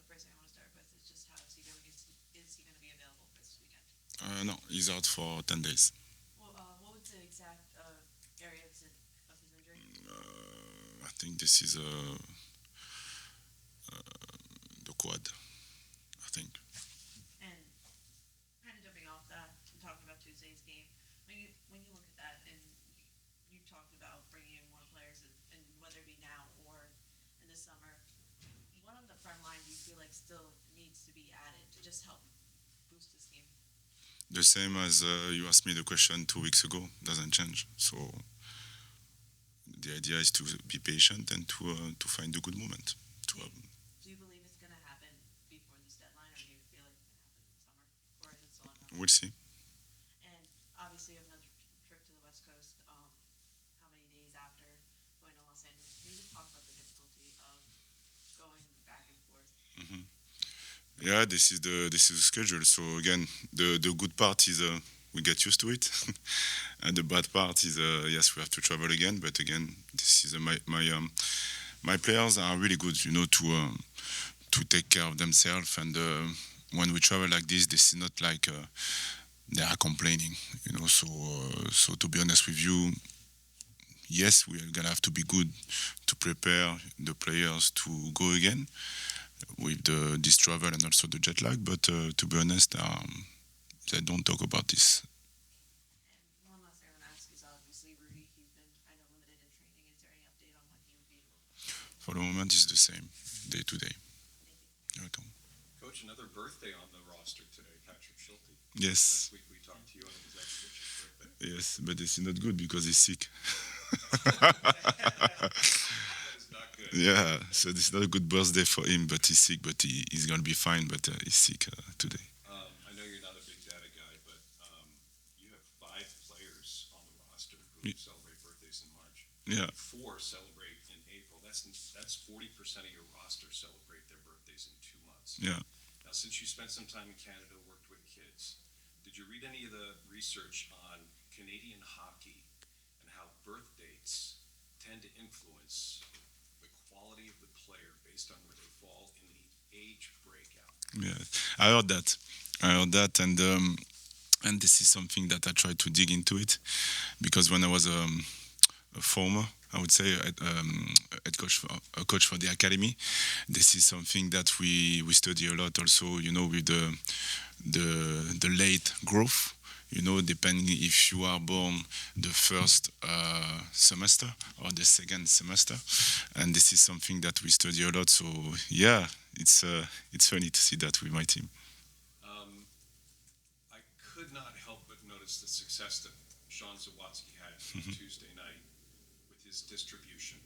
first thing I want to start with is just how is he doing? Is he going to be available for this weekend? No, he's out for 10 days. Well, what was the exact area of his injury? I think this is the quad, I think. And kind of jumping off that and talking about Tuesday's game, when you look at that and you talked about bringing in more players, and whether it be now or in the summer, what on the front line do you feel like still needs to be added to just help boost this game? The same as you asked me the question 2 weeks ago, doesn't change. So the idea is to be patient and to find a good moment. Do you believe it's going to happen before this deadline, or do you feel like it's going to happen in the summer, or is it still unknown? We'll see. And obviously, you have another trip to the West Coast. How many days after going to Los Angeles? Can you just talk about the difficulty of going back and forth? Mm-hmm. Yeah, this is the schedule. So again, the good part is we get used to it, and the bad part is yes, we have to travel again. But again, this is my players are really good, to take care of themselves. And when we travel like this is not like they are complaining, So to be honest with you, yes, we are gonna have to be good to prepare the players to go again with this travel and also the jet lag. But to be honest, they don't talk about this. And one last thing I want to ask is obviously Rudy. He's been, I know, limited in training. Is there any update on when he would be able to? For the moment, it's the same, day to day. Thank you. You're welcome. Coach, another birthday on the roster today, Patrick Schulte. Yes. Last week we talked to you on his ex-coach's birthday. Yes, but this is not good because he's sick. That is not good. Yeah, so this is not a good birthday for him, but he's sick, but he's going to be fine, but he's sick today. I know you're not a big data guy, but you have 5 players on the roster who celebrate birthdays in March. Yeah. 4 celebrate in April. That's 40% of your roster celebrate their birthdays in 2 months. Yeah. Now, since you spent some time in Canada, worked with kids, did you read any of the research on Canadian hockey and how birth dates tend to influence the quality of the player based on where they fall in the age breakout? Yeah, I heard that, and this is something that I tried to dig into it, because when I was a former, I would say, a coach for the academy, this is something that we study a lot also, with the late growth. Depending if you are born the first semester or the second semester, and this is something that we study a lot. So yeah, it's funny to see that with my team. I could not help but notice the success that Sean Zawatsky had on Tuesday night with his distribution,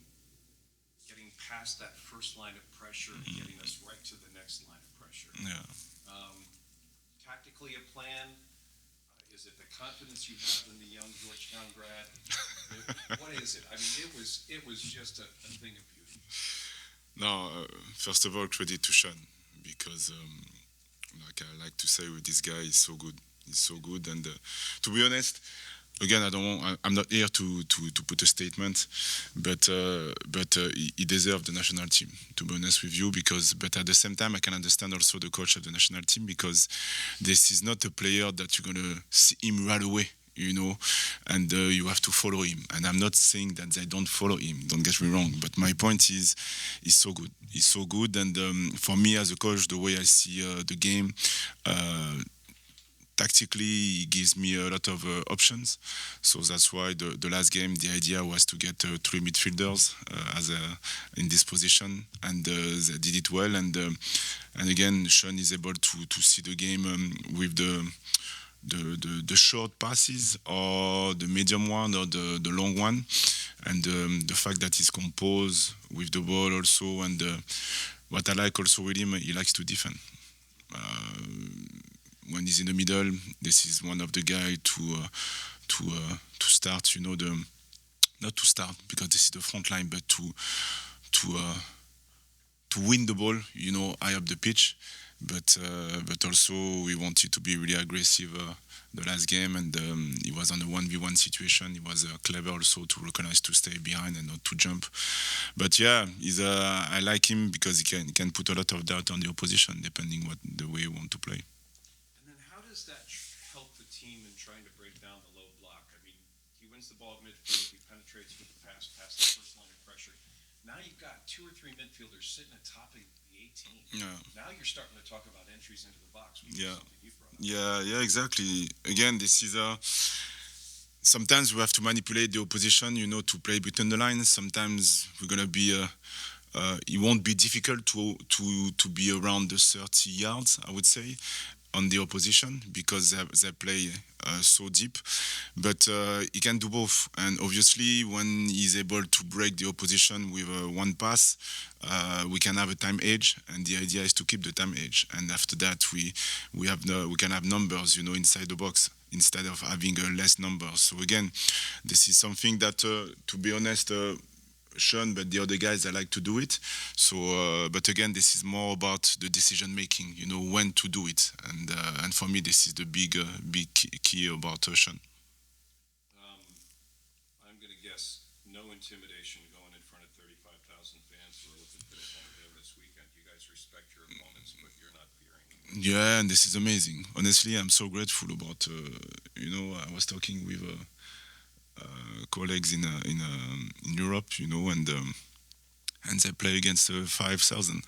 getting past that first line of pressure and getting us right to the next line of pressure. Yeah. Tactically a plan. Is it the confidence you have in the young Georgetown grad? What is it? I mean, it was just a thing of beauty. No, first of all, credit to Sean, because like I like to say, with this guy, he's so good. He's so good, and to be honest, again, I'm not here to put a statement, but he deserves the national team, to be honest with you, but at the same time, I can understand also the coach of the national team, because this is not a player that you're gonna see him right away, and you have to follow him. And I'm not saying that they don't follow him, don't get me wrong, but my point is, he's so good. He's so good, and for me as a coach, the way I see the game, tactically, he gives me a lot of options. So that's why the last game, the idea was to get 3 midfielders in this position, and they did it well. And again, Sean is able to see the game with the short passes, or the medium one, or the long one, and the fact that he's composed with the ball also. And what I like also with him, he likes to defend. When he's in the middle, this is one of the guys to start, not to start because this is the front line, but to win the ball, high up the pitch. but also we wanted to be really aggressive the last game, and he was on a 1v1 situation. He was clever also to recognize to stay behind and not to jump. But yeah, I like him because he can put a lot of doubt on the opposition depending what the way you want to play. And then how does that help the team in trying to break down the low block? I mean, he wins the ball at midfield, he penetrates with the pass past the first line of pressure. Now you've got two or three midfielders sitting atop of the 18. Yeah. Now you're starting to talk about entries into the box, which Yeah. is something you brought up. Yeah, exactly. Again, this is sometimes we have to manipulate the opposition, to play between the lines. Sometimes we're gonna be. It won't be difficult to be around the 30 yards, I would say, on the opposition because they play so deep. But he can do both, and obviously when he's able to break the opposition with one pass, we can have a time edge, and the idea is to keep the time edge. And after that, we can have numbers, inside the box instead of having less numbers. So again, this is something that, to be honest. Sean, but the other guys, I like to do it. So, but again, this is more about the decision making. When to do it, and for me, this is the big key about Sean. I'm going to guess no intimidation going in front of 35,000 fans who are looking for the home game this weekend. You guys respect your opponents, but you're not fearing them. Yeah, and this is amazing. Honestly, I'm so grateful about. I was talking with. Colleagues in Europe, and they play against 5,000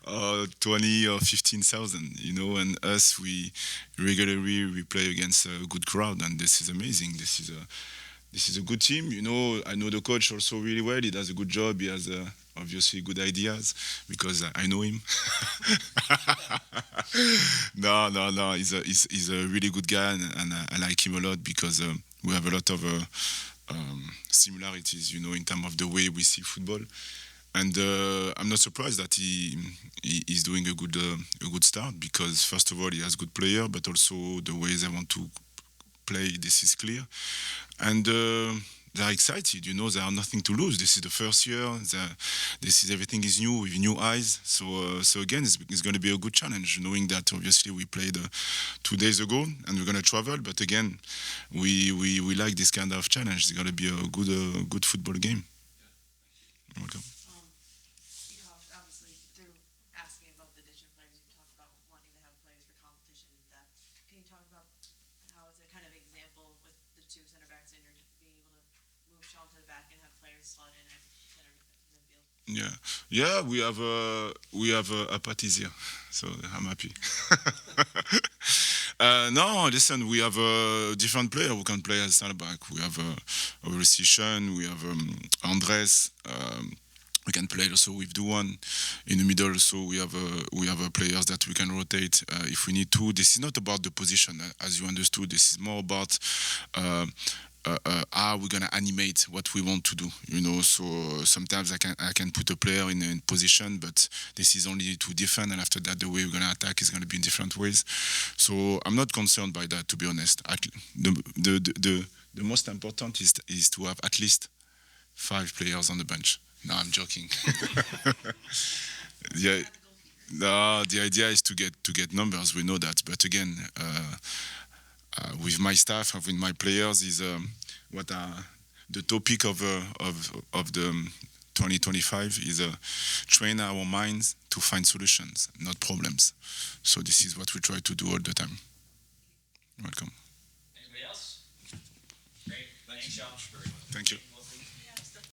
or 20 or 15,000, and us we regularly we play against a good crowd, and this is amazing. This is a good team. I know the coach also really well. He does a good job. He has obviously good ideas because I know him. No. He's a really good guy, and I like him a lot because we have a lot of similarities, in terms of the way we see football. And I'm not surprised that he's doing a good start because first of all he has good player, but also the way they want to play. This is clear, and they're excited. They have nothing to lose. This is the first year. Everything is new with new eyes. So again, it's going to be a good challenge, knowing that obviously we played 2 days ago and we're going to travel. But again, we like this kind of challenge. It's going to be a good football game. Yeah. Welcome. You talked, obviously, through asking about the addition of players, you talked about wanting to have players for competition and depth. Can you talk about how is it kind of example with the two center backs and you're being able to move Sean to the back and have players slot in at center midfield? Yeah. We have Apatis here, so I'm happy. No, listen, we have a different player who can play as center back. We have obviously Sean, we have Andres. We can play also with Duan in the middle. So we have players that we can rotate if we need to. This is not about the position, as you understood. This is more about how we're gonna animate what we want to do. So sometimes I can put a player in a position, but this is only to defend, and after that, the way we're gonna attack is gonna be in different ways. So I'm not concerned by that, to be honest. The most important is to have at least 5 players on the bench. No, I'm joking. Yeah, no, the idea is to get numbers. We know that, but again, with my staff and with my players, is what are the topic of the 2025 is train our minds to find solutions, not problems. So this is what we try to do all the time. Welcome. Anybody else? Great. Thanks, Sean. Thank you.